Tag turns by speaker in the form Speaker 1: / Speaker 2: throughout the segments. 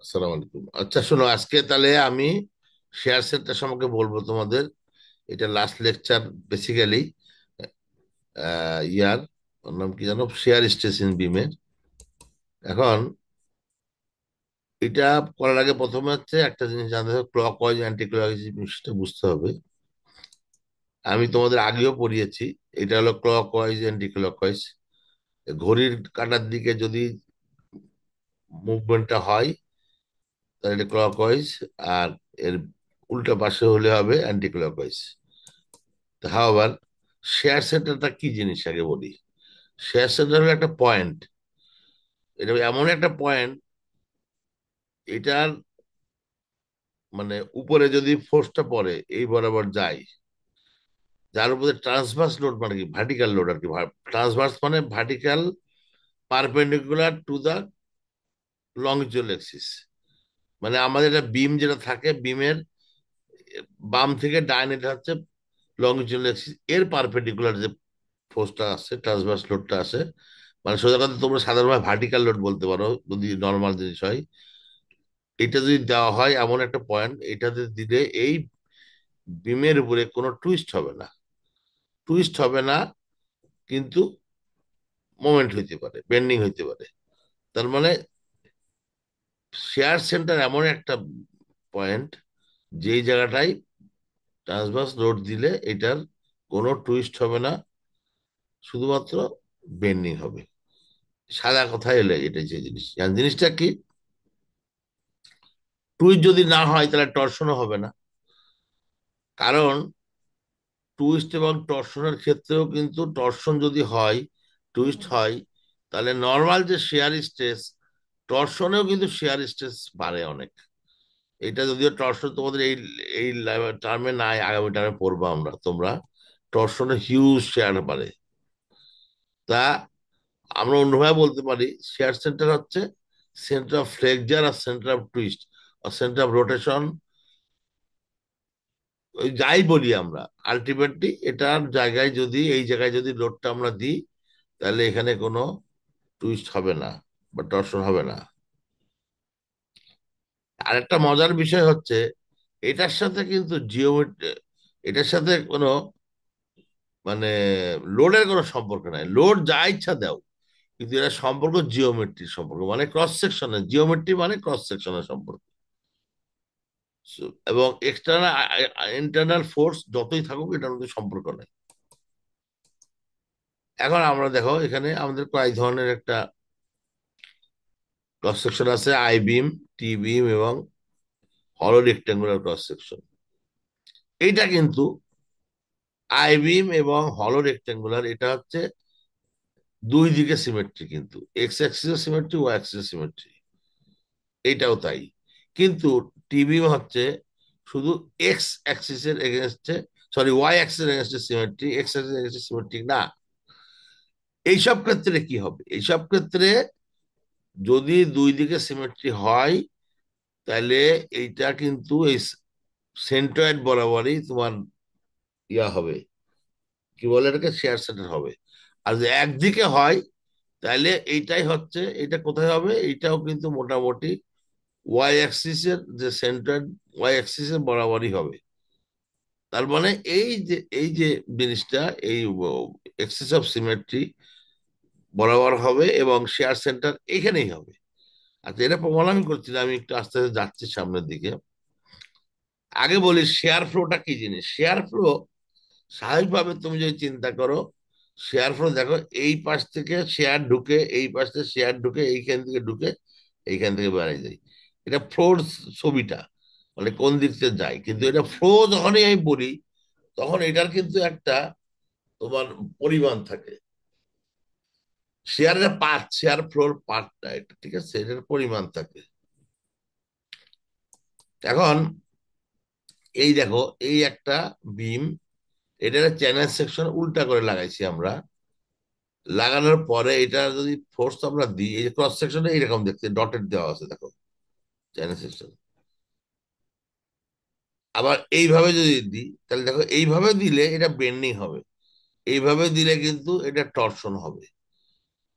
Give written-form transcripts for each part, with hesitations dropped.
Speaker 1: আসসালামু আলাইকুম। আচ্ছা শোনো, আজকে তাহলে আমি শেয়ার সেন্টার সম্পর্কে বলবো তোমাদের। এটা লাস্ট লেকচার বেসিক্যালি ইয়ার ওর নাম কি জানো, শেয়ার স্টেশন বিমের। এখন এটা করার আগে প্রথমে হচ্ছে একটা জিনিস জানতে হবে, clock wise anti clock wise জিনিসটা বুঝতে হবে। আমি তোমাদের আগেও পড়িয়েছি। এটা হলো clock wise anti clock wise. ঘড়ির কাঁটার দিকে যদি মুভমেন্টটা হয় তাহলে এটা ক্লক ওয়াইজ, আর এর উল্টা পাশে হলে হবে অ্যান্টি ক্লক ওয়াইজ। হাওয়ার শেয়ার সেন্টারটা কি জিনিস আগে বলি। শেয়ার সেন্টার হলো একটা পয়েন্ট। এটা এমন একটা পয়েন্ট, এটার মানে উপরে যদি ফোর্সটা পড়ে এই বরাবর যায়, যার উপরে ট্রান্সভার্স লোড, মানে কি ভার্টিক্যাল লোড আর কি। ট্রান্সভার্স মানে vertical, perpendicular to the longitudinal axis. মানে আমাদের একটা বিম যেটা থাকে, বিমের বাম থেকে ডান, এটা হচ্ছে লংজিচুয়াল এক্সিস। এর পারপেন্ডিকুলার যে ফোর্সটা আছে, ট্রান্সভার্স লোডটা আছে, মানে সোজা কথা তোমরা সাধারণভাবে ভার্টিক্যাল লোড বলতে পারো যদি নর্মাল জিনিস হয়। এটা যদি দেওয়া হয় এমন একটা পয়েন্ট, এটাতে দিলে এই বিমের উপরে কোনো টুইস্ট হবে না। টুইস্ট হবে না, কিন্তু মোমেন্ট হইতে পারে, বেন্ডিং হইতে পারে। তার মানে শেয়ার সেন্টার এমন একটা পয়েন্ট, যেই জায়গাটায় ট্রান্সভার্স লোড দিলে এটার কোনো টুইস্ট হবে না, শুধুমাত্র বেন্ডিং হবে। সাদা কথায় এলে এটাই যে জিনিস, আর জিনিসটা কি, টুইস্ট যদি না হয় তাহলে টর্শনও হবে না। কারণ টুইস্ট এবং টর্শনের ক্ষেত্রেও কিন্তু টর্শন যদি হয়, টুইস্ট হয়, তাহলে নর্মাল যে শেয়ার স্ট্রেস, টর্শনেও কিন্তু শেয়ার স্ট্রেস বাড়ে অনেক। এটা যদিও টর্শন তোমাদের এই এই টার্মে নাই, আগামী টার্মে পড়বো আমরা তোমরা। টর্শনে হিউজ শেয়ার বাড়ে। তা আমরা অন্যভাবে বলতে পারি, শেয়ার সেন্টার হচ্ছে সেন্টার অফ ফ্লেকচার আর সেন্টার অফ টুইস্ট আর সেন্টার অফ রোটেশন। ওই যাই বলি আমরা, আলটিমেটলি এটার জায়গায় যদি, এই জায়গায় যদি লোডটা আমরা দিই, তাহলে এখানে কোনো টুইস্ট হবে না বা টর্শন হবে না। আর একটা মজার বিষয় হচ্ছে, এটার সাথে কিন্তু জিওমেট্রি, এটার সাথে কোনো মানে লোডের কোনো সম্পর্ক নাই। লোড যা ইচ্ছা দাও, কিন্তু এটা সম্পর্ক জিওমেট্রির সম্পর্ক, মানে ক্রস সেকশনের জিওমেট্রি, মানে ক্রস সেকশনের সম্পর্ক। এবং এক্সটার্নাল ইন্টারনাল ফোর্স যতই থাকুক এটার মধ্যে সম্পর্ক নেই। এখন আমরা দেখো, এখানে আমাদের কয়েক ধরনের একটা ক্রস সেকশন আছে, আই বিম, টি বিম এবং হলো রেক্ট্যাঙ্গুলার ক্রস সেকশন। এইটা কিন্তু আই বিম এবং হলো রেক্ট্যাঙ্গুলার, এটা হচ্ছে দুই দিকে সিমেট্রি, কিন্তু X axis symmetry, Y axis symmetry, এইটাও তাই। কিন্তু টি বিম হচ্ছে শুধু এক্স অ্যাক্সিসের এগেনস্টে, সরি ওয়াই অ্যাক্সিসের এগেনস্টে সিমেট্রি, এক্স অ্যাক্সিস এগেনস্টে সিমেট্রি না। এইসব ক্ষেত্রে কি হবে, এইসব ক্ষেত্রে যদি দুই দিকে সিমেট্রি হয়, তাহলে এইটা কিন্তু এই সেন্ট্রয়েড বরাবরই তোমার ইয়া হবে, কি বলে এটাকে, শেয়ার সেন্টার হবে। আর যদি একদিকে হয়, তাহলে এইটাই হচ্ছে, এটা কোথায় হবে, এইটাও কিন্তু মোটামুটি ওয়াই অ্যাক্সিসের যে সেন্ট্রয়েড, ওয়াই অ্যাক্সিসের বরাবরই হবে। তার মানে এই যে জিনিসটা, এই এক্সিস অফ সিমেট্রি বরাবর হবে এবং শেয়ার সেন্টার এখানেই হবে। আচ্ছা, এটা প্রমাণ আমি করছিলাম, আমি একটু আস্তে আস্তে যাচ্ছি সামনের দিকে। আগে বলি শেয়ার ফ্লোটা কি জিনিস। শেয়ার ফ্লো স্বাভাবিকভাবে তুমি যদি চিন্তা করো, শেয়ার ফ্লো দেখো, এই পাশ থেকে শেয়ার ঢুকে, এই পাশ থেকে শেয়ার ঢুকে, এইখান থেকে ঢুকে, এইখান থেকে বেরিয়ে যায়। এটা ফ্লোর ছবিটা, মানে কোন দিক থেকে যায়। কিন্তু এটা ফ্লো যখনই আমি বলি, তখন এটার কিন্তু একটা তোমার পরিমাণ থাকে। শেয়ারের পার্ট, শেয়ার ফ্লোর পার্টটা এটা, ঠিক আছে, এটার পরিমাণ থাকে। এখন এই দেখো, এই একটা বিম, এটার চ্যানেল সেকশন উল্টা করে লাগাইছি আমরা। লাগানোর পরে এটা যদি ফোর্স আমরা দিই, এই যে ক্রস সেকশনে এইরকম দেখতে ডটেড দেওয়া আছে দেখো, চ্যানেল সেকশন। আবার এইভাবে যদি দিই, তাহলে দেখো এইভাবে দিলে এটা বেন্ডিং হবে, এইভাবে দিলে কিন্তু এটা টর্শন হবে।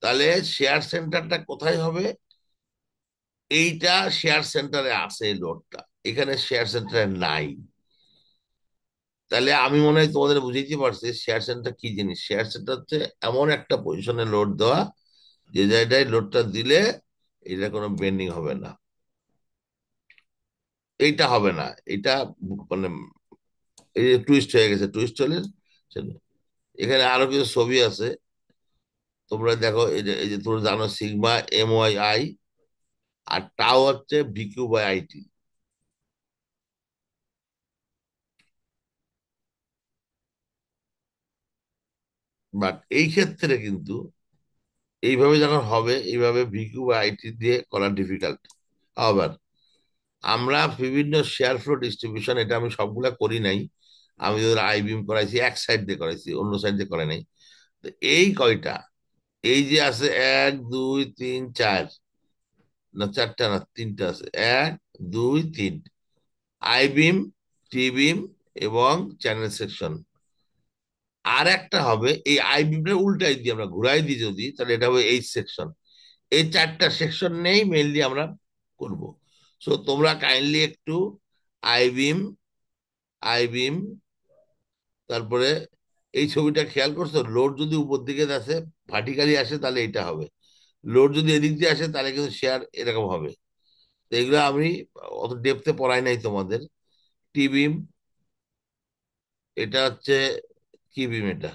Speaker 1: তাহলে শেয়ার সেন্টারটা কোথায় হবে, এইটা শেয়ার সেন্টারে আছে এই লোডটা, এখানে শেয়ার সেন্টারে নাই। তাহলে আমি মনে হয় তোমাদের বুঝাইতে পারছি শেয়ার সেন্টার কি জিনিস। শেয়ার সেন্টার হচ্ছে এমন একটা পজিশনে লোড দেওয়া, যে জায়গায় লোডটা দিলে এটা কোনো বেন্ডিং হবে না, এইটা হবে না, এটা মানে এই যে টুইস্ট হয়ে গেছে, টুইস্ট হলে এখানে আরো কিছু ছবি আছে, তোমরা দেখো। এই যে তোমরা জানো সিগমা MYI, আর টাও হচ্ছে VQ/IT। বাট এই ক্ষেত্রে কিন্তু এইভাবে যখন হবে, এইভাবে VQ/IT দিয়ে করা ডিফিকাল্ট। আবার আমরা বিভিন্ন শেয়ার ফ্লো ডিস্ট্রিবিউশন, এটা আমি সবগুলা করি নাই। আমি ওদের আইবিএম করাইছি, এক সাইড দিয়ে করাইছি, অন্য সাইড দিয়ে করে নাই। তো এই কয়টা, এই যে আছে 1 2 3 4, না চারটা না তিনটা আছে, 1 2 3, আইবিম, টিবিম এবং চ্যানেল সেকশন। আর একটা হবে এই আইবিমটা উল্টাই দিই আমরা, ঘুরাই দিই যদি, তাহলে এটা হবে এইচ সেকশন। এই চারটা সেকশন নেই মেইনলি আমরা করব। সো তোমরা কাইন্ডলি একটু আইবিম, আইবিম, তারপরে এই ছবিটা খেয়াল করছো, লোড যদি উপর দিকে আসে, ভার্টিক্যালি আসে, তাহলে এটা হবে। লোড যদি এদিক দিয়ে আসে, তাহলে কিন্তু শেয়ার এরকম হবে। তো এগুলো আমি অত ডেপথে পড়াই নাই তোমাদের। টি বিম, এটা হচ্ছে কি বিম, এটা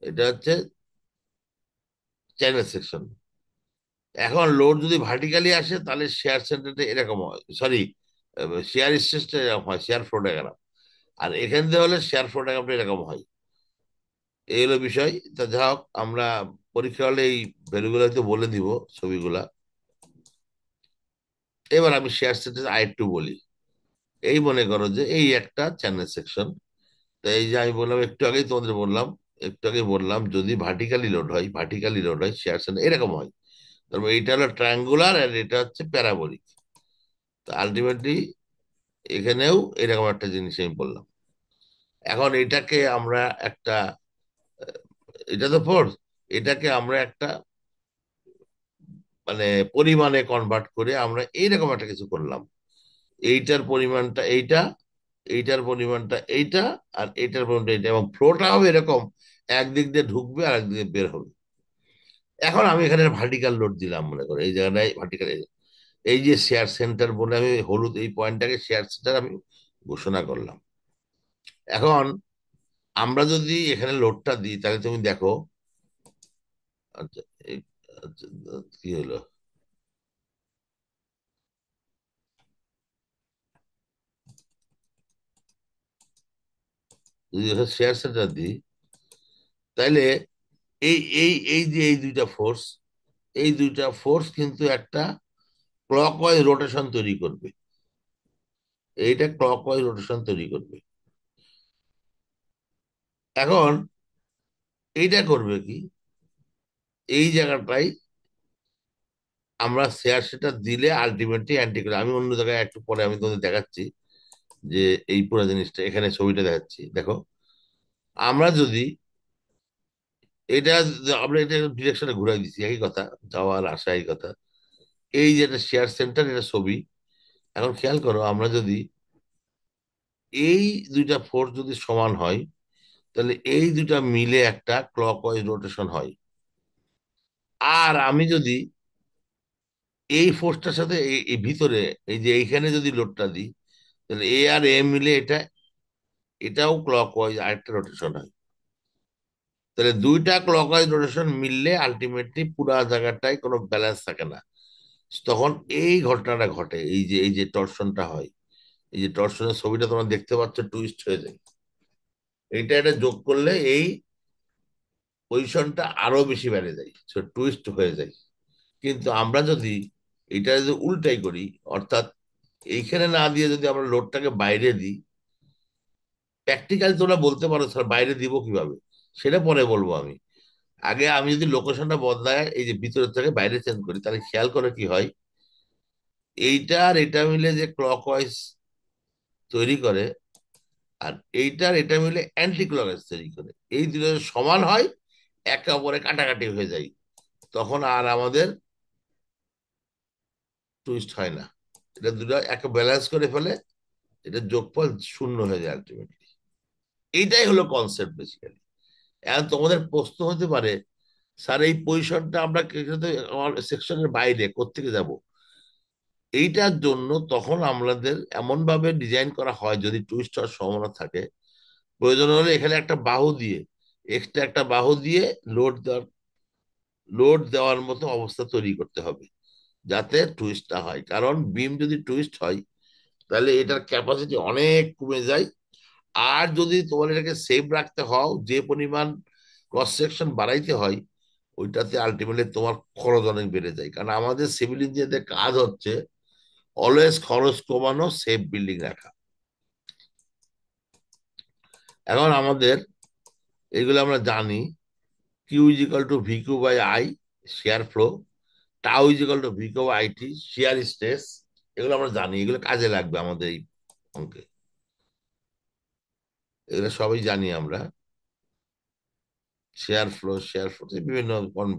Speaker 1: এটা হচ্ছে চ্যানেল সেকশন। এখন লোড যদি ভার্টিক্যালি আসে, তাহলে শেয়ার সেন্টারটা এরকম হয়, সরি, শেয়ার স্ট্রেসটা এরকম হয়, শেয়ার ফ্লো ডায়াগ্রাম। আর এখান থেকে হলে শেয়ার ফ্লো ডায়াগ্রামটা এরকম হয়। এই হলো বিষয়। তা যা হোক, আমরা পরীক্ষা হলে এই ভ্যালুগুলো হয়তো বলে দিব, ছবিগুলা। এবার আমি শেয়ার সেন্টার আরেকটু বলি। এই মনে করো যে এই একটা চ্যানেল সেকশন। তো এই যে আমি বললাম একটু আগেই তোমাদের বললাম, একটু আগে বললাম যদি ভার্টিক্যালি লোড হয়, ভার্টিক্যালি লোড হয় শেয়ার সেন্টার এরকম হয়। তারপর এইটা হলো ট্রায়াঙ্গুলার আর এটা হচ্ছে প্যারাবোলিক। তো আলটিমেটলি এখানেও এরকম একটা জিনিস আমি বললাম। এখন এটাকে আমরা একটা, এটা তো ফোর্স, এটাকে আমরা একটা মানে পরিমাণে কনভার্ট করে আমরা এইরকম একটা কিছু করলাম। এইটার পরিমাণটা এইটা, এইটার পরিমাণটা এইটা, আর এইটার পরিমাণটা এইটা, এবং ফ্লোটা হবে এরকম, একদিক দিয়ে ঢুকবে আর একদিক দিয়ে বের হবে। এখন আমি এখানে ভার্টিক্যাল লোড দিলাম, মনে করো এই জায়গাটায় ভার্টিক্যাল, এই যে শেয়ার সেন্টার বলে আমি হলুদ এই পয়েন্টটাকে শেয়ার সেন্টার আমি ঘোষণা করলাম। এখন আমরা যদি এখানে লোডটা দিই, তাহলে তুমি দেখো। আচ্ছা, এই- আচ্ছা, কি হলো, যদি শেয়ার সেন্টার দিই, তাহলে এই এই এই যে এই দুইটা ফোর্স, এই দুইটা ফোর্স কিন্তু একটা ক্লকওয়াইজ রোটেশন তৈরি করবে। এইটা ক্লকওয়াইজ রোটেশন তৈরি করবে। এখন এইটা করবে কি, এই জায়গাটাই আমরা শেয়ার সেটা দিলে আলটিমেটলি অ্যান্টি করে, আমি অন্য জায়গায় একটু পরে আমি তোমাদের দেখাচ্ছি যে এই পুরো জিনিসটা এখানে ছবিটা দেখাচ্ছি, দেখো। আমরা যদি এটা, আমরা এটা ডিরেকশনে ঘুরাই দিচ্ছি, একই কথা, যাওয়ার আসা এই কথা। এই যেটা শেয়ার সেন্টার, এটা ছবি। এখন খেয়াল করো, আমরা যদি এই দুইটা ফোর্স যদি সমান হয়, তাহলে এই দুইটা মিলে একটা ক্লকওয়াইজ রোটেশন হয়। আর আমি যদি এই ফোর্সটার সাথে এই ভিতরে, এই যে এইখানে যদি লোডটা দিই, তাহলে এ আর এ মিলে এটা, এটাও ক্লকওয়াইজ আরেকটা রোটেশন হয়। তাহলে দুইটা ক্লকওয়াইজ রোটেশন মিললে আলটিমেটলি পুরা জায়গাটায় কোনো ব্যালেন্স থাকে না। তখন এই ঘটনাটা ঘটে, এই যে টর্শনটা হয়, এই যে টর্শনের ছবিটা তোমরা দেখতে পাচ্ছ, টুইস্ট হয়ে যায়। এইটা এটা যোগ করলে এই পজিশনটা আরো বেশি বেড়ে যায়, টুইস্ট হয়ে যায়। কিন্তু আমরা যদি এটা যদি উল্টাই করি, অর্থাৎ এইখানে না দিয়ে যদি আমরা লোডটাকে বাইরে দিই, প্র্যাকটিক্যালি তোমরা বলতে পারো স্যার বাইরে দিব কিভাবে, সেটা পরে বলবো আমি। আগে আমি যদি লোকেশনটা বদলায়, এই যে ভিতরের থেকে বাইরে চেঞ্জ করি, তাহলে খেয়াল করে কি হয়, এইটা আর এটা মিলে যে ক্লকওয়াইজ তৈরি করে, আর এইটার এটা মিলে অ্যান্টি ক্লকওয়াইজ তৈরি করে, এই দুটো যদি সমান হয়, একে অপরে কাটাকাটি হয়ে যায়, তখন আর আমাদের টুইস্ট হয় না। এটা দুটো একটা ব্যালেন্স করে ফেলে, এটা যোগফল শূন্য হয়ে যায় আলটিমেটলি। এইটাই হলো কনসেপ্ট বেসিক্যালি। এখন তোমাদের প্রশ্ন হতে পারে, স্যার এই পজিশনটা আমরা আমার সেকশনের বাইরে কোত্থেকে যাব? এইটার জন্য তখন আমাদের এমন ভাবে ডিজাইন করা হয়, যদি টুইস্ট হওয়ার সম্ভাবনা থাকে, প্রয়োজন হলে এখানে একটা বাহু দিয়ে, এক্সট্রা একটা বাহু দিয়ে লোড দেওয়ার লোড দেওয়ার মতো অবস্থা তৈরি করতে হবে, যাতে টুইস্ট না হয়। কারণ বিম যদি টুইস্ট হয়, তাহলে এটার ক্যাপাসিটি অনেক কমে যায়। আর যদি তোমার এটাকে সেভ রাখতে হও, যে পরিমাণ ক্রস সেকশন বাড়াইতে হয়, ওইটাতে আলটিমেটলি তোমার খরচ অনেক বেড়ে যায়। কারণ আমাদের সিভিল ইঞ্জিনিয়ারদের কাজ হচ্ছে অলওয়েজ খরচ কমানো, সেফ বিল্ডিং রাখা। এখন আমাদের এগুলো আমরা জানি, Q is equal to V Q by I, shear flow. Tau is equal to V Q by I T, shear stress. এগুলো আমরা জানি, এগুলো কাজে লাগবে আমাদের এই অঙ্কে। এগুলো সবই জানি আমরা। শেয়ার ফ্লো বিভিন্ন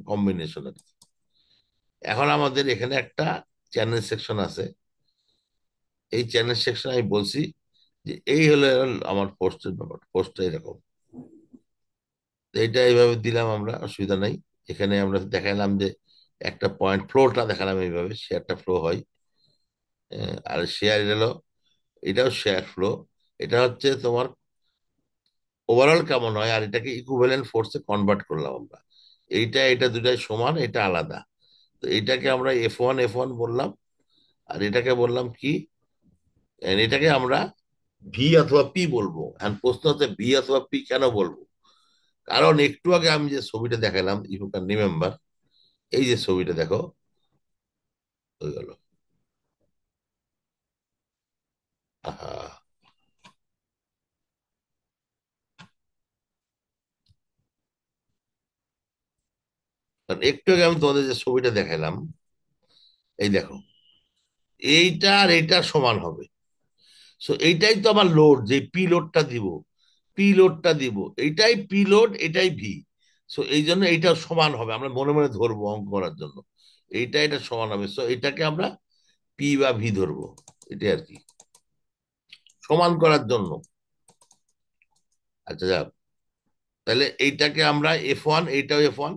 Speaker 1: কম্বিনেশন আছে। এখন আমাদের এখানে একটা চ্যানেল সেকশন আছে। এই চ্যানেল সেকশন আমি বলছি যে এই হলো আমার পোস্টের ব্যাপার, পোস্টটা এরকম। তো এইটা এইভাবে দিলাম আমরা, অসুবিধা নাই। এখানে আমরা দেখালাম যে একটা পয়েন্ট ফ্লোটা দেখালাম, এইভাবে শেয়ারটা ফ্লো হয়। আর শেয়ার এলো, এটাও শেয়ার ফ্লো। এটা হচ্ছে তোমার ওভারঅল কেমন হয়, আর এটাকে ইকুইভ্যালেন্ট ফোর্সে কনভার্ট করলাম আমরা। এইটা এটা দুটাই সমান, এটা আলাদা। তো এটাকে আমরা F1 বললাম, আর এটাকে বললাম কি, এটাকে আমরা ভি অথবা পি বলবো। আর প্রশ্ন হচ্ছে ভি অথবা পি কেন বলবো? কারণ একটু আগে আমি যে ছবিটা দেখালাম, ইউ ক্যান রিমেম্বার, এই যে ছবিটা দেখো, হয়ে গেল। আহা, কারণ একটু আগে আমি তোমাদের যে ছবিটা দেখালাম, এই দেখো, এইটা আর এইটা সমান হবে। সো এইটাই তো আমার লোড, যে পি লোডটা দিব, পি লোডটা দিব, এইটাই পি লোড, এটাই ভি। সো এই জন্য এইটা সমান হবে, আমরা মনে মনে ধরবো অঙ্ক করার জন্য। এইটা এটা সমান হবে, সো এটাকে আমরা পি বা ভি ধরবো, এটাই আর কি, সমান করার জন্য। আচ্ছা যাক, তাহলে এইটাকে আমরা F1, এইটাও F1,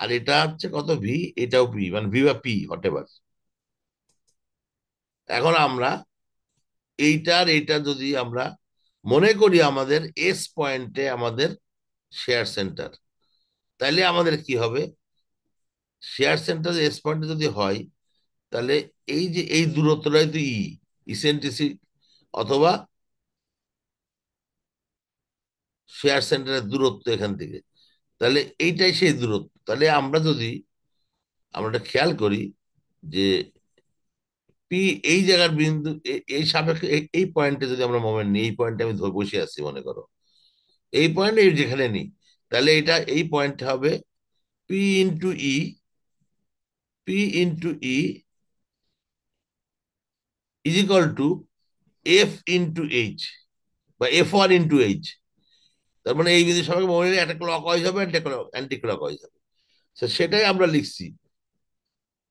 Speaker 1: আর এটা হচ্ছে কত ভি, এটাও পি, মানে ভি বা পি হোয়াট এভার। এখন আমরা এইটার এইটা যদি আমরা মনে করি আমাদের এস পয়েন্টে আমাদের শেয়ার সেন্টার, তাহলে আমাদের কি হবে? শেয়ার সেন্টার এস পয়েন্টে যদি হয়, তাহলে এই যে এই দূরত্বটাই তো ইসেন্ট্রিসিটি, অথবা শেয়ার সেন্টারের দূরত্ব এখান থেকে। তাহলে এইটাই সেই দূরত্ব। তাহলে আমরা যদি আমরা একটা খেয়াল করি যে পি এই জায়গার বিন্দু, এই সাপেক্ষে এই পয়েন্টে যদি আমরা মোমেন্ট নিই, এই পয়েন্টে আমি ধরে বসে আছি মনে করো, এই পয়েন্টে যেখানে নিই, তাহলে এটা এই পয়েন্ট হবে P into E, P into E is equal two F into H, বা F1 ইন্টু এইচ। তার মানে এই বিন্দু সাপেক্ষে মোমেন্ট একটা ক্লক ওয়াইজ হবে, অ্যান্টি ক্লক ওয়াইজ হবে। সেটাই আমরা লিখছি।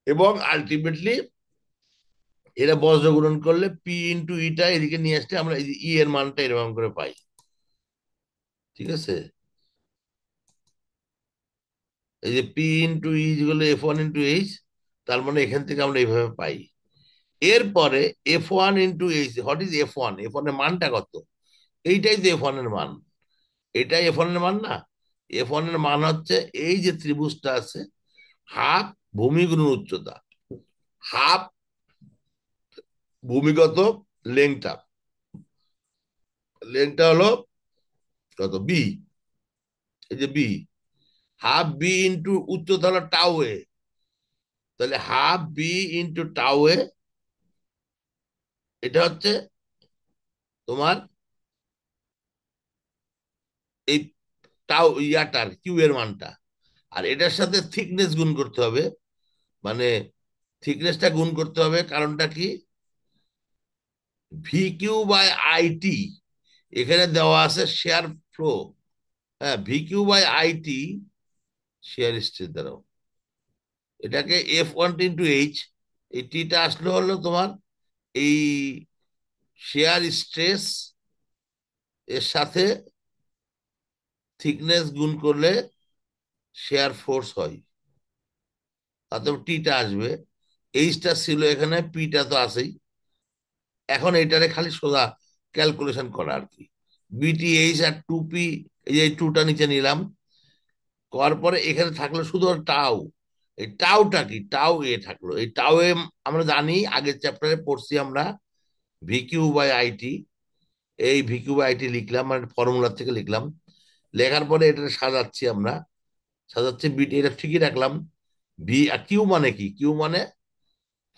Speaker 1: এবং আলটিমেটলি এরা বজ্র গুণন করলে পি ইন্টু ইটা এদিকে নিয়ে আসলে আমরা ই এর মানটা এরকম করে পাই। ঠিক আছে, এই যে পি ইন্টু ই যেগুলো F1 ইন্টু এইচ, তার মানে এখান থেকে আমরা এইভাবে পাই। এরপরে F1 into H, what is F1? F1 এর মানটা কত? এইটাই তো F1 এর মান, এটাই F1 এর মান না? F1 এর মান হচ্ছে এই যে ত্রিভুজটা আছে, হাফ ভূমি গুণন উচ্চতা, হাফ ভূমিগত লেংথটা, লেংথটা হলো কত, বি, এই যে বি, হাফ বি ইন্টু উচ্চতা হলো টাউ এ, তাহলে হাফ বি ইন্টু টাউ এ, এটা হচ্ছে তোমার এই টাউ ইয়াটার কিউ এর মানটা। আর এটার সাথে থিকনেস গুণ করতে হবে, মানে থিকনেসটা গুণ করতে হবে। কারণটা কি? V Q by I T, এখানে দেওয়া আছে শেয়ার ফ্লো। হ্যাঁ, V Q by I T shear stress দ্বারাও, এটাকে F1 ইন্টু এইচ, এই টিটা আসলো হলো তোমার এই শেয়ার স্ট্রেস এর সাথে থিকনেস গুণ করলে শেয়ার ফোর্স হয়, অতএব টিটা আসবে। এইচটা ছিল এখানে, পিটা তো আসেই। এখন এটারে খালি সোজা ক্যালকুলেশন করা আর কি। বিটিএইচ আর টু পি, এই যে টুটা নিচে নিলাম, করার পরে এখানে থাকলো শুধু টাউ। এই টাউটা কি, টাউ এ থাকলো। এই টাউ এ আমরা জানি, আগের চ্যাপ্টারে পড়ছি আমরা, ভিকিউ বাই আইটি। এই ভিকিউ বাই আইটি লিখলাম, মানে ফর্মুলা থেকে লিখলাম। লেখার পরে এটা সাজাচ্ছি আমরা, সাজাচ্ছি বিট, এটা ঠিকই রাখলাম। ভি আর কিউ মানে কি, কিউ মানে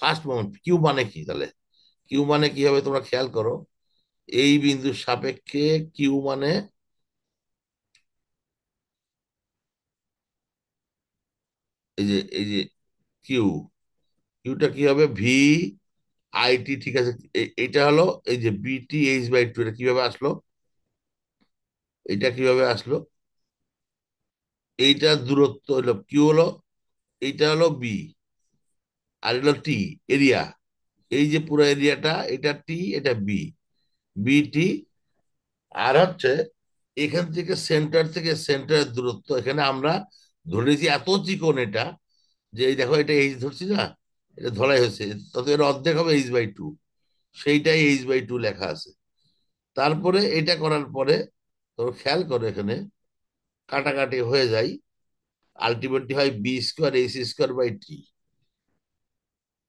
Speaker 1: ফার্স্ট মোমেন্ট। কিউ মানে কি তাহলে, কিউ মানে কি হবে তোমরা খেয়াল করো। এই বিন্দুর সাপেক্ষে কিউ মানে, এই যে কিউ, কিউটা কি হবে, ভি আইটি, ঠিক আছে। এটা হলো এই যে বিটি এইচ বাই টু, এটা কিভাবে আসলো, এটা কিভাবে আসলো, এইটার দূরত্ব হলো কিউ, হলো এইটা হলো বি, আর হলো টি, এরিয়া। এই যে পুরো এরিয়াটা, এটা টি, এটা বি, বিটি। আর হচ্ছে এখান থেকে সেন্টার থেকে সেন্টারের দূরত্ব, এখানে আমরা ধরে নিয়েছি এত চিকন এটা, যে এই দেখো এটা এইচ ধরছি না, এটা ধরাই হয়েছে, তত এর অর্ধেক হবে এইচ বাই টু, সেইটাই এইচ বাই টু লেখা আছে। তারপরে এটা করার পরে তো খেয়াল করো এখানে কাটাকাটি হয়ে যায়, আলটিমেটলি হয় B square H square by T.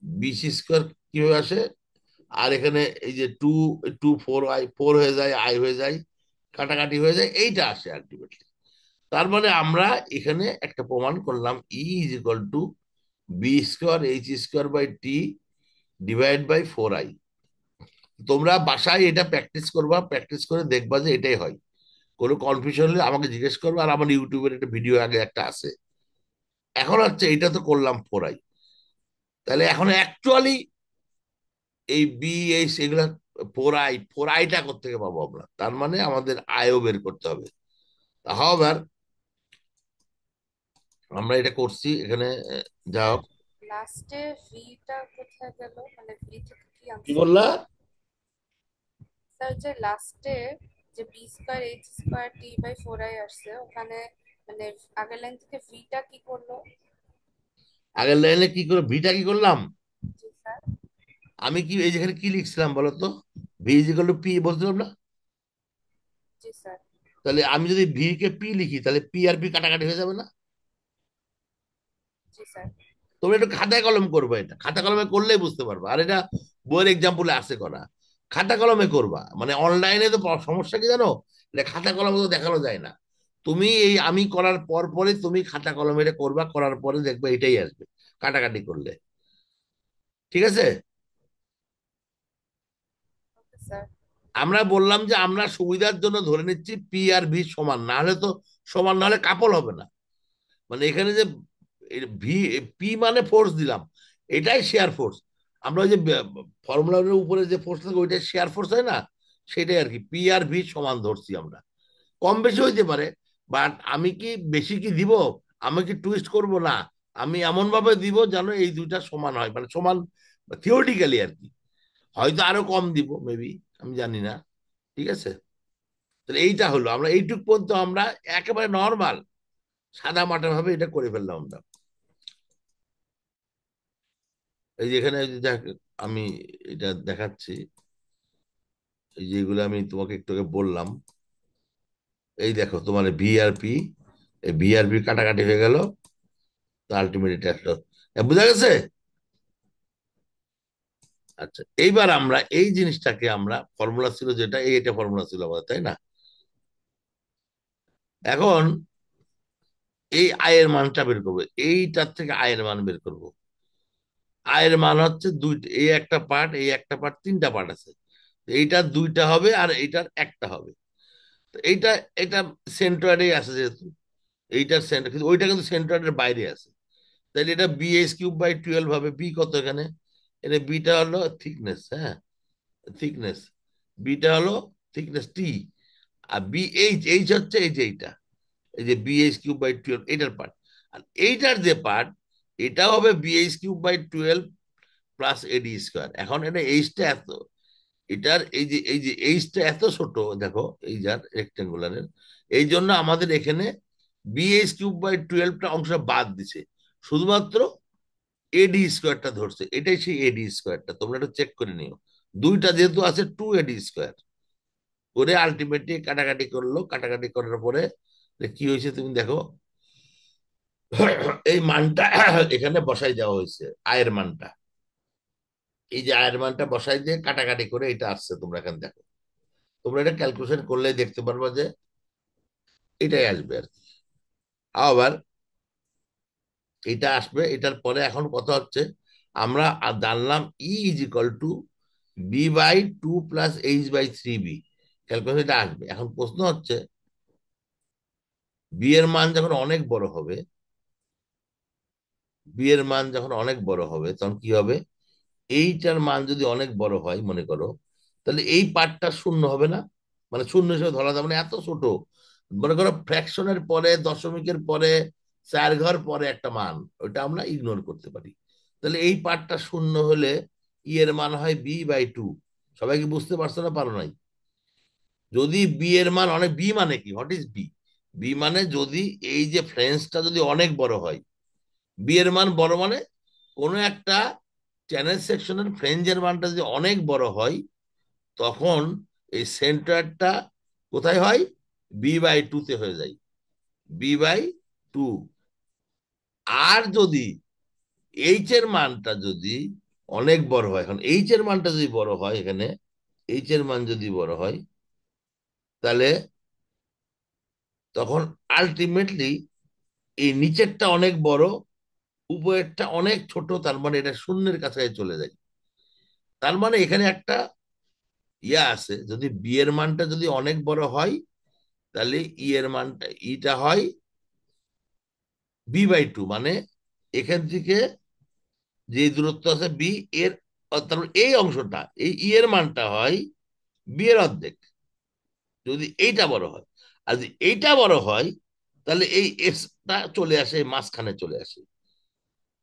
Speaker 1: B square কিভাবে আসে, আর এখানে এই যে two, two four I, four হয়ে যায়, আই হয়ে যায়, কাটাকাটি হয়ে যায়, এইটা আসে আলটিমেটলি। তার মানে আমরা এখানে একটা প্রমাণ করলাম, E is equal to B square H square by T divide by four I. তোমরা বাসায় এটা প্র্যাকটিস করবা, প্র্যাকটিস করে দেখবা যে এটাই হয়। কোনো কনফিউশন হলে আমাকে জিজ্ঞেস করবে, আর আমার ইউটিউবের একটা ভিডিও আগে একটা আছে। এখন হচ্ছে এটা তো করলাম ফোর আই, তাহলে এখন অ্যাকচুয়ালি এই বি এইচ এগুলা ফোর আই, ফোর আইটা কোথেকে পাবো আমরা, তার মানে আমাদের আয়ও বের করতে হবে। হাওয়ার আমরা এটা করছি এখানে, যা হোক।
Speaker 2: লাস্টে ভিটা কোথায় গেল, মানে ভি থেকে কি
Speaker 1: কি
Speaker 2: আনসার
Speaker 1: বললা?
Speaker 2: পেলাম? স্যার যে লাস্টে যে B square H square T by four I আসছে ওখানে, মানে আগের লাইন থেকে ভিটা কি করলো?
Speaker 1: আগের লাইনে কি করে ভিটা কি করলাম,
Speaker 2: জি স্যার।
Speaker 1: আমি কি এই যেখানে কি লিখছিলাম বলো তো, V is equal two P বলছিলাম না?
Speaker 2: জি স্যার।
Speaker 1: তাহলে আমি যদি ভি কে পি লিখি, তাহলে পি আর পি কাটাকাটি হয়ে যাবে না?
Speaker 2: জি স্যার।
Speaker 1: তোমরা একটু খাতায় কলম করবে, এটা খাতা কলমে করলেই বুঝতে পারবে। আর এটা বইয়ের এক্সাম্পলে আছে করা, খাতা কলমে করবা। মানে অনলাইনে তো সমস্যা কি জানো, এটা খাতা কলমে তো দেখানো যায় না। তুমি এই আমি করার পর পরে তুমি খাতা কলমে এটা করবা, করার পরে দেখবে এটাই আসবে কাটাকাটি করলে। ঠিক আছে?
Speaker 2: Okay sir.
Speaker 1: আমরা বললাম যে আমরা সুবিধার জন্য ধরে নিচ্ছি পি আর ভি সমান, না হলে তো, সমান না হলে কাপল হবে না। মানে এখানে যে ভি, পি মানে ফোর্স দিলাম, এটাই শেয়ার ফোর্স। আমরা ওই যে ফর্মুলার উপরে যে ফোর্স থাকে ওইটাই শেয়ার ফোর্স হয় না, সেটাই আর কি। পি আর ভি সমান ধরছি আমরা, কম বেশি হইতে পারে, বাট আমি কি বেশি কি দিব, আমি কি টুইস্ট করব না, আমি এমন ভাবে দিব যেন এই দুইটা সমান হয়, মানে সমান থিওরিটিক্যালি আর কি। হয়তো আরো কম দিব মেবি, আমি জানি না। ঠিক আছে? তাহলে এইটা হলো, আমরা এইটুক পর্যন্ত আমরা একেবারে নর্মাল সাদা মাটা ভাবে এটা করে ফেললাম আমরা। এই যে এখানে এই যে আমি এটা দেখাচ্ছি, এই যেগুলো আমি তোমাকে একটু আগে বললাম, এই দেখো তোমার ভিআরপি, এই ভিআরপি কাটাকাটি হয়ে গেল, তো আলটিমেট এটা আসলো। বুঝা গেছে? আচ্ছা, এইবার আমরা এই জিনিসটাকে আমরা ফর্মুলা ছিল যেটা, এটা ফর্মুলা ছিল আমাদের, তাই না? এখন এই আয়ের মানটা বের করবো, এইটার থেকে আয়ের মান বের করব। আয়ের মান হচ্ছে দুইটা, এই একটা পার্ট, এই একটা পার্ট, তিনটা পার্ট আছে। এইটার দুইটা হবে আর এইটার একটা হবে। তো এইটা, এটা সেন্ট্রয়েডে আছে যেহেতু, এইটার সেন্টার, কিন্তু ওইটা কিন্তু সেন্ট্রয়েডের বাইরে আছে। তাহলে এটা বি এস কিউব বাই 12 হবে। বি কত এখানে, এটা বিটা হলো থিকনেস, হ্যাঁ, থিকনেস। বিটা হলো থিকনেস টি। আর বি এইচ, এইচ হচ্ছে এই যে এইটা, এই যে বি এইচ কিউব বাই 12 এটার পার্ট। আর এইটার যে পার্ট, এটা হবে B H cube by 12 plus A D square. এখন এটা এইচটা এত, এটার এই যে এইচটা এত ছোট, দেখো এই যার রেক্টেঙ্গুলারের, এই জন্য আমাদের এখানে bh³ / 12টা অংশ বাদ দিছে, শুধুমাত্র এডি স্কোয়ারটা ধরছে। এটাই সেই এডি স্কোয়ারটা, তোমরা একটু চেক করে নিও। দুইটা যেহেতু আছে 2 AD² করে আলটিমেটলি কাটাকাটি করলো, কাটাকাটি করার পরে কি হয়েছে তুমি দেখো, এই মানটা এখানে বসাই দেওয়া হয়েছে, আয়ের মানটা, এই যে আয়ের মানটা বসাই দিয়ে কাটাকাটি করে এটা আসছে, তোমরা এখানে দেখো। তোমরা এটা ক্যালকুলেশন করলেই দেখতে পারবা যে এটাই আসবে আর কি। আবার এটা আসবে, এটার পরে এখন কথা হচ্ছে আমরা জানলাম E = B/2 + H/3B, ক্যালকুলেশন এটা আসবে। এখন প্রশ্ন হচ্ছে বি এর মান যখন অনেক বড় হবে, বি এর মান যখন অনেক বড় হবে তখন কি হবে, এইটার মান যদি অনেক বড় হয় মনে করো, তাহলে এই পার্টটা শূন্য হবে না, মানে শূন্য হিসেবে ধরা যাবে না, এত ছোট। মনে করো ফ্র্যাকশনের পরে, দশমিকের পরে, চার ঘর পরে একটা মান, ওইটা আমরা ইগনোর করতে পারি। তাহলে এই পার্টটা শূন্য হলে ই এর মান হয় B/2। সবাই কি বুঝতে পারছো না পারো নাই? যদি বি এর মান অনেক, বি মানে কি, হোয়াট ইজ বি? বি মানে যদি এই যে ফ্রেন্সটা যদি অনেক বড় হয়, বি এর মান বড় মানে কোনো একটা চ্যানেল সেকশনের ফ্রেঞ্জের মানটা যদি অনেক বড় হয়, তখন এই সেন্টারটা কোথায় হয়, B/2 হয়ে যায়, B/2। আর যদি এইচ এর মানটা যদি অনেক বড় হয়, এখন এইচ এর মানটা যদি বড় হয়, এখানে এইচ এর মান যদি বড় হয়, তাহলে তখন আলটিমেটলি এই নিচেরটা অনেক বড়, উপরেরটা অনেক ছোট, তার মানে এটা শূন্যের কাছাকাছি চলে যায়। তার মানে এখানে একটা ইয়া আছে, যদি বি এর মানটা যদি অনেক বড় হয়, তাহলে ই এর মানটা, ইটা হয় B/2, মানে এখান থেকে যে দূরত্ব আছে বি এর, তারপর এই অংশটা, এই ই এর মানটা হয় বি এর অর্ধেক, যদি এইটা বড় হয়। আর যদি এইটা বড় হয়, তাহলে এই এক্সটা চলে আসে, এই মাঝখানে চলে আসে।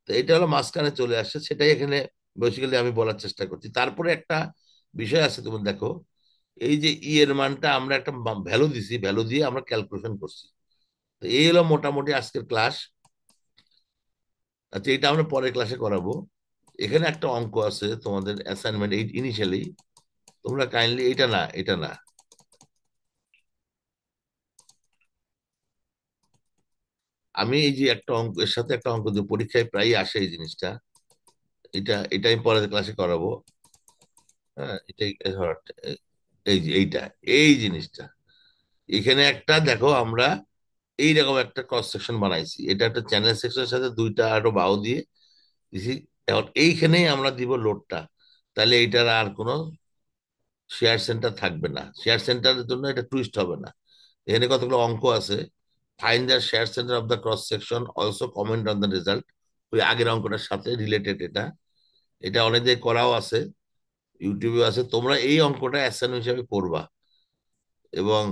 Speaker 1: তো এটা হলো মাঝখানে চলে আসে, সেটাই এখানে বেসিক্যালি আমি বলার চেষ্টা করছি। তারপরে একটা বিষয় আছে, তুমি দেখো, এই যে ই এর মানটা আমরা একটা ভ্যালু দিছি, ভ্যালু দিয়ে আমরা ক্যালকুলেশন করছি। তো এই হলো মোটামুটি আজকের ক্লাস। আচ্ছা, এটা আমরা পরের ক্লাসে করাবো। এখানে একটা অঙ্ক আছে তোমাদের অ্যাসাইনমেন্ট, এই ইনিশিয়ালি তোমরা কাইন্ডলি, এটা না, এটা না, আমি এই যে একটা অঙ্ক, এর সাথে একটা অঙ্ক যে পরীক্ষায় প্রায় আসে এই জিনিসটা, এটা আমি পরের ক্লাসে করাবো। হ্যাঁ, এটাই এই যে এইটা, এই জিনিসটা, এখানে একটা দেখো আমরা এইরকম একটা ক্রস সেকশন বানাইছি, এটা একটা চ্যানেল সেকশনের সাথে দুইটা আরো বাহু দিয়ে দিছি। এখন এইখানেই আমরা দিব লোডটা, তাহলে এইটার আর কোনো শেয়ার সেন্টার থাকবে না, শেয়ার সেন্টারের জন্য এটা টুইস্ট হবে না। এখানে কতগুলো অঙ্ক আছে, find the share centre of the cross section, also comment on the result. ওই আগের অঙ্কটার সাথে রিলেটেড এটা, এটা অনেক জায়গায় করাও আছে, ইউটিউবে আছে। তোমরা এই অঙ্কটা অ্যাসাইনমেন্ট হিসাবে করবা, এবং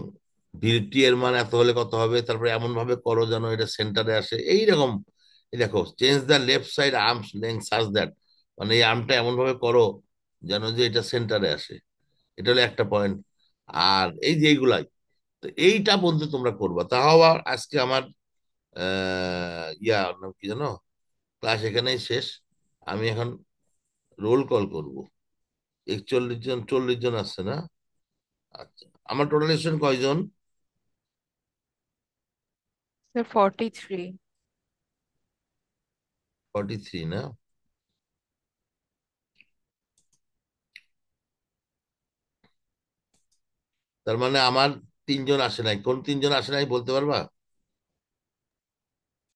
Speaker 1: ভিটি এর মান এত হলে কত হবে, তারপরে এমন ভাবে করো যেন এটা সেন্টারে আসে, এইরকম। এই দেখো, change the left side arms length such that, মানে এই আর্মটা এমন ভাবে করো যেন যে এটা সেন্টারে আসে। এটা হলো একটা পয়েন্ট। আর এই যে এইগুলাই, তো এইটা বলতে তোমরা করবা। তাও আবার আজকে আমার ওর নাম কি জানো, ক্লাস এখানেই শেষ। আমি এখন রোল কল করব। 41 জন, 40 জন আসছে না? আচ্ছা, আমার টোটাল স্টুডেন্ট কয়জন?
Speaker 2: স্যার 43।
Speaker 1: 43 না? তার মানে আমার 3 জন আসে নাই, কোন 3 জন আসে নাই বলতে পারবা?